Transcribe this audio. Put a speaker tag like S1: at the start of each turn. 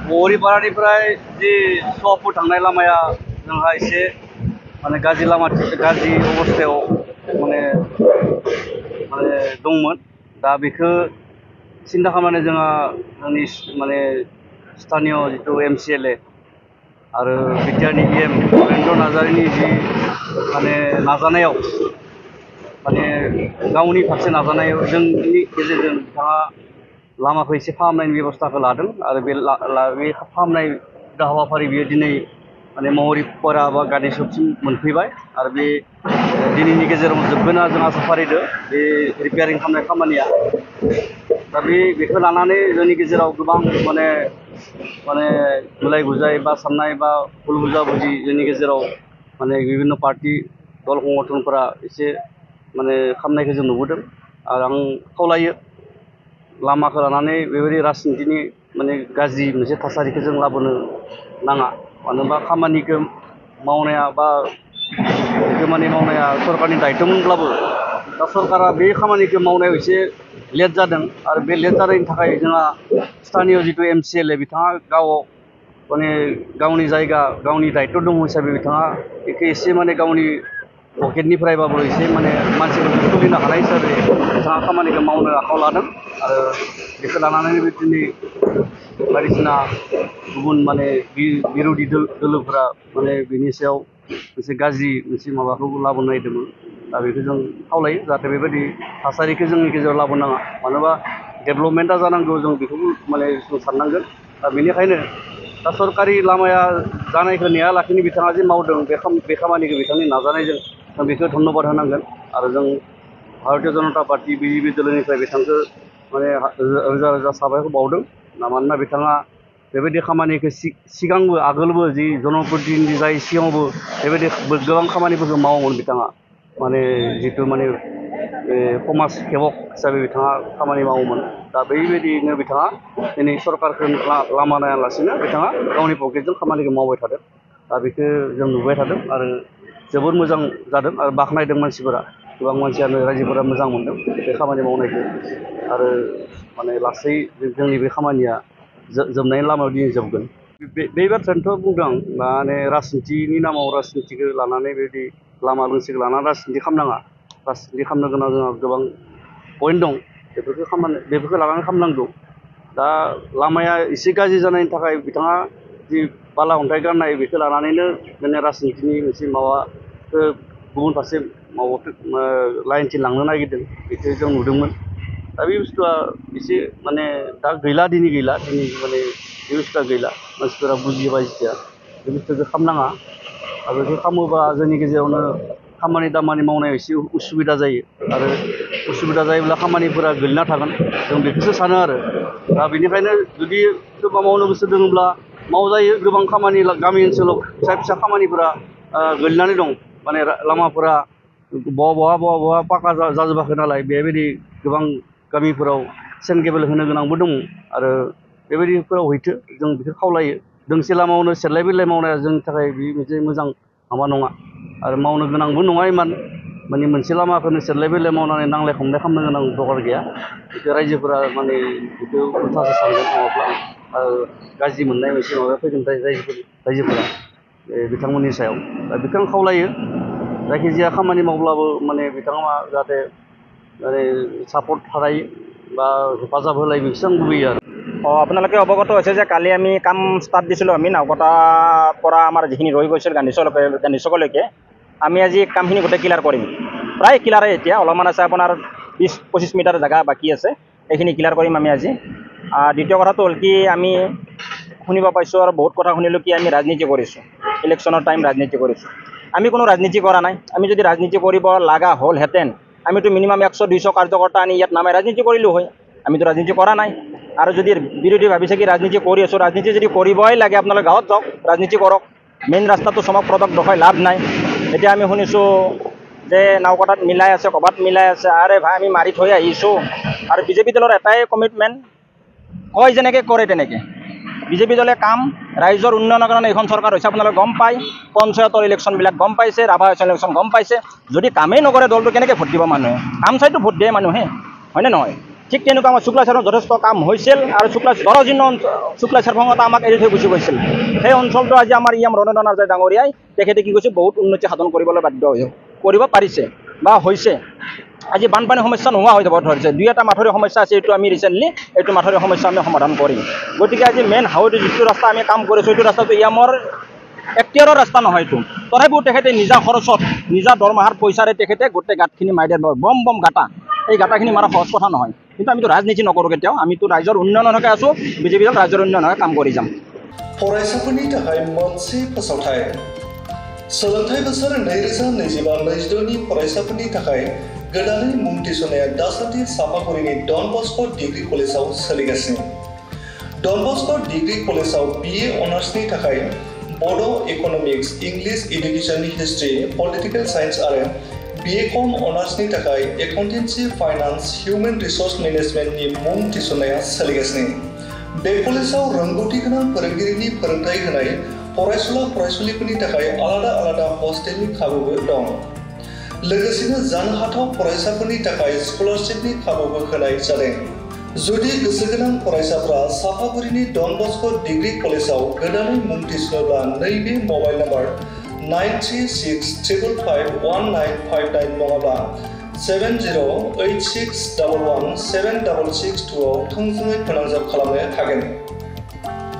S1: मौरिपारानिफ्राय जि स'फुर थांनाय लामाया जोंहा एसे माने गाज्रि अबस्थायाव माने दंमोन। दा बेखौ सिन्था खालामनानै जोंहा जोंनि माने स्थानीय जिथु MCLA आरो बिटिआरनि EM उपेन्द्र नार्जारिनि जि माने नाजानायाव माने गावनि फारसे नाजानायाव जोंनि गेजेरजों बिथाङा लामाखौ एसे फाहामनायनि बेबस्थाखौ लादों आरो बे फाहामनाय हाबाफारि बियो दिनै माने मौरिपारा बा गानेशपसिम मोनफैबाय आरो बे दिनैनि गेजेराव जोबगोन होनना जों आसा फारिदों बे रिपेयारिं खालामनाय खामानिया। दा बेखौ लानानै जोंनि गेजेराव गोबां माने गुलाय गुजाय बा साननाय बा भुल बुजाबुजि जोंनि गेजेराव माने बिभिन्न पार्टी दल संगठनफोरा एसे माने खालामनायखौ जों नुबोदों आरो आं खावलायो लामाखौ लानानै बेबायदि राजनितिनि माने गाज्रि मोनसे थासारिखौ जों लाबोनो नाङा। मानो होनबा खामानिखौ मावनाया बा खामानि मावनाया सरकारनि दायित्वमोनब्लाबो दा सरकारा बे खामानिखौ मावनायाव एसे लेट जादों आरो बे लेट जानायनि थाखाय जोंहा स्थानीय जिथु MCLA बिथाङा गाव माने गावनि जायगा गावनि दायित्व दङ हिसाबै बिथाङा बेखौ एसे माने गावनि पकेटनिफ्रायबाबो एसे माने मानसिफोरखौ सोलिनो हानाय हिसाबै बिथाङा खामानिखौ मावनो आखायाव लादों आरो बेखौ लानानै दिनै बायदिसिना गुबुन माने बिरोधि दोलोफोरा माने बिनि सायाव मोनसे गाज्रि मोनसे माबाखौ लाबोनो नागिरदोंमोन। दा बेखौ जों खावलायो जाहाथे बेबायदि थासारिखौ जोंनि गेजेराव लाबोनाङा। मानो होनबा डेभेलपमेन्टआ जानांगौ जों बेखौबो माने जों साननांगोन। दा बेनिखायनो दा सरकारि लामाया जानायखौ नेयालाखिनो बिथाङा जे मावदों बे खामानिखौ बिथांनि नाजानायजों जों बेखौ धन्यबाद होनांगोन आरो जों भारतीय जनता पार्टी BJP दोलोनिफ्राय बिथांखौ माने रोजा रोजा साबायखर बावदों। मानोना बिथाङा बेबायदि खामानिखौ सिगांबो आगोलबो जि जनप्रतिनिधि जाय सिगाङावबो बेबायदि गोबां खामानिफोरखौ मावोमोन बिथाङा माने जिथु माने समाज सेबक हिसाबै बिथाङा खामानि मावोमोन। दा बेबायदिनो बिथाङा दिनै सरकारखौ लामा नायालासिनो बिथाङा गावनि पकेटजों खामानिखौ मावबाय थादों। दा बेखौ जों नुबाय थादों आरो जोबोद मोजां जादों आरो बाख्नायदों मानसिफोरा। गोबां मानसियानो रायजोफोरा मोजां मोनदों बे खामानि मावनायखौ आरो माने लासै जोंनि बे खामानिया जोबनायनि लामायाव दिनै जोबगोन। बे बाथ्रायानोथ' बुंदों आं माने राजनितिनि नामाव राजनितिखौ लानानै बेबायदि लामा लोंसेखौ लानानै राजनिति खालामनाङा। राजनिति खालामनो गोनां जोंहा गोबां पइन्ट दं बेफोरखौ लानानै खालामनांगौ। दा लामाया एसे गाज्रि जानायनि थाखाय बिथाङा जि बाला अन्थाइ गारनाय बेखौ लानानैनो माने राजनितिनि मोनसे माबाखौ गुबुन फारसे लाइनथिं लांनो नागिरदों बेखौ जों नुदोंमोन। दा बे बुस्थुआ एसे माने दा दिनै गैला माने बे बुस्थुआ गैला मानसिफोरा बुजिबाय जेथिया बे बुस्थुखौ खालामनाङा आरो बेखौ खालामोबा जोंनि गेजेरावनो खामानि दामानि मावनायाव एसे उसुबिदा जायो आरो उसुबिदा जायोब्ला खामानिफोरा गोलैना थागोन जों बेखौसो सानो आरो। दा बेनिखायनो जुदि सोरबा मावनो गोसो दङब्ला मावजायो। गोबां खामानि गामि ओनसोलाव फिसा फिसा खामानिफोरा गोलैनानै दं माने लामाफोरा बहा पाका जाजोबाखै नालाय बेबायदि गोबां गामिफोराव सेन्ड केबोल होनो गोनांबो दङ आरो बेबायदिफोराव हैथो जों बेखौ खावलायो। दोंसे लामायावनो सेरलाय बेरलाय मावनाया जोंनि थाखाय बे मोनसे मोजां माबा नङा आरो मावनो गोनांबो नङा इमान माने मोनसे लामाखौनो सेरलाय बेरलाय मावनानै नांलाय खमलाय खालामनो गोनां दरकार गैया। बेखौ रायजोफोरा माने बेखौ उल्थासो सानगोन नङाब्ला गाज्रि मोननाय मोनसे माबाया फैगोन रायजोफोरा बिथांमोननि सायाव। दा बेखौ आं खावलायो जायखिजाया खामानि मावब्लाबो माने बिथाङा जाहाथे माने सापर्ट खालायो বা হেফাজত হলে বেছি লুবैयो আৰু
S2: আপোনালোকে অৱগত হৈছে যে কালি আমি কাম ষ্টাৰ্ট দিছিলোঁ। আমি নাওকটাৰ পৰা আমাৰ যিখিনি ৰৈ গৈছিল গান্ধী আমি আজি কামখিনি গোটেই ক্লিয়াৰ কৰিম। প্ৰায় ক্লিয়াৰে এতিয়া অলপমান আছে আপোনাৰ 20-25 মিটাৰ জেগা বাকী আছে এইখিনি ক্লিয়াৰ কৰিম আমি আজি। দ্বিতীয় কথাটো হ'ল কি আমি শুনিব পাইছোঁ আৰু বহুত কথা শুনিলোঁ কি আমি ৰাজনীতি কৰিছোঁ, ইলেকশ্যনৰ টাইম ৰাজনীতি কৰিছোঁ। আমি কোনো ৰাজনীতি কৰা নাই। আমি যদি ৰাজনীতি কৰিব লগা হ'লহেঁতেন আমিতো মিনিমাম 100-200 কাৰ্যকৰ্তা আনি ইয়াত নামাই ৰাজনীতি কৰিলোঁ হয়। আমিতো ৰাজনীতি কৰা নাই। আৰু যদি বিৰোধী ভাবিছে কি ৰাজনীতি কৰি আছোঁ, ৰাজনীতি যদি কৰিবই লাগে আপোনালোকে গাঁৱত যাওক ৰাজনীতি কৰক। মেইন ৰাস্তাটো চমক প্ৰদক দেখাই লাভ নাই। এতিয়া আমি শুনিছোঁ যে নাওকটাত মিলাই আছে ক'ৰবাত মিলাই আছে আৰে ভাই আমি মাৰি থৈ আহিছোঁ আৰু বিজেপি দলৰ এটাই কমিটমেণ্ট কয় যেনেকৈ কৰে তেনেকৈ বিজেপি দলে কাম ৰাইজৰ উন্নয়নৰ কাৰণে এইখন চৰকাৰ হৈছে আপোনালোকে গম পায় পঞ্চায়তৰ ইলেকশ্যনবিলাক গম পাইছে ৰাভা ইলেকশ্যন গম পাইছে যদি কামেই নকৰে দলটো কেনেকৈ ভোট দিব মানুহে কাম চাইতো ভোট দিয়ে মানুহে হয়নে নহয় ঠিক তেনেকুৱা আমাৰ শুক্লাচাৰৰ যথেষ্ট কাম হৈছিল আৰু দৰজীৰ্ণ শুক্লাচাৰ ভঙতা আমাক এৰি থৈ গুচি গৈছিল সেই অঞ্চলটো আজি আমাৰ ৰণেন্দ্ৰ নাৰ্জাৰী ডাঙৰীয়াই তেখেতে কি কৈছে বহুত উন্নতি সাধন কৰিবলৈ বাধ্য কৰিব পাৰিছে বা হৈছে আজি বানপানীৰ সমস্যা নোহোৱা হৈ যাব ধৰিছে দুই এটা মাথৰিৰ সমস্যা আছে এইটো আমি ৰিচেণ্টলি এইটো মাথৰিৰ সমস্যা আমি সমাধান কৰিম গতিকে আজি মেইন হাইৱেটো যিটো ৰাস্তা আমি কাম কৰিছোঁ এইটো ৰাস্তাটো ইয়ামৰ এক্টিয়াৰৰ ৰাস্তা নহয়তো তথাপিও তেখেতে নিজা খৰচত নিজা দৰমহাৰ পইচাৰে তেখেতে গোটেই গাঁতখিনি মাৰি দিয়ে বম বম গাঁটা এই গাঁটাখিনি মাৰা সহজ কথা নহয় কিন্তু আমিতো ৰাজনীতি নকৰোঁ কেতিয়াও আমিতো ৰাইজৰ উন্নয়নৰ হকে আছোঁ বিজেপি দল ৰাইজৰ উন্নয়নৰ হকে কাম কৰি যাম
S3: फरायसाफोरनि थाखाय मोनसे फोसावथाय सोलोंथाइ बोसोर 2025-26 नि फरायसाफोरनि थाखाय गोदानै मुं थिसननाया दासान्दि सापागुरिनि डन बस्क' डिग्री कलेजाव सोलिगासिनो डन बस्क' डिग्री कलेजाव BA अनार्सनि थाखाय बड' इक'नमिक्स इंलिश एडुकेशननि हिस्ट्री पलिटिकल साइन्स आरो BCom अनार्सनि थाखाय एकाउन्टेन्सि फाइनान्स हिउमेन रिसोर्स मेनेजमेन्टनि मुं थिसननाया सोलिगासिनो बे कलेजाव रोंगौथि गोनां फोरोंगिरिनि फोरोंथाय होनाय फरायसुला फरायसुलिफोरनि थाखाय आलादा आलादा हस्टेलनि खाबुबो दं लोगोसेनो जानो हाथाव फरायसाफोरनि थाखाय स्कलारशिपनि खाबुबो होनाय जादों जुदि गोसो गोनां फरायसाफ्रा सापागुरिनि डन बस्क' डिग्री कलेजाव गोदानै मुं थिसनोब्ला नैबे मबाइल नाम्बार 9365551959 नङाब्ला 7086117662 आव थोंजोङै फोनांजाब खालामनो हागोन।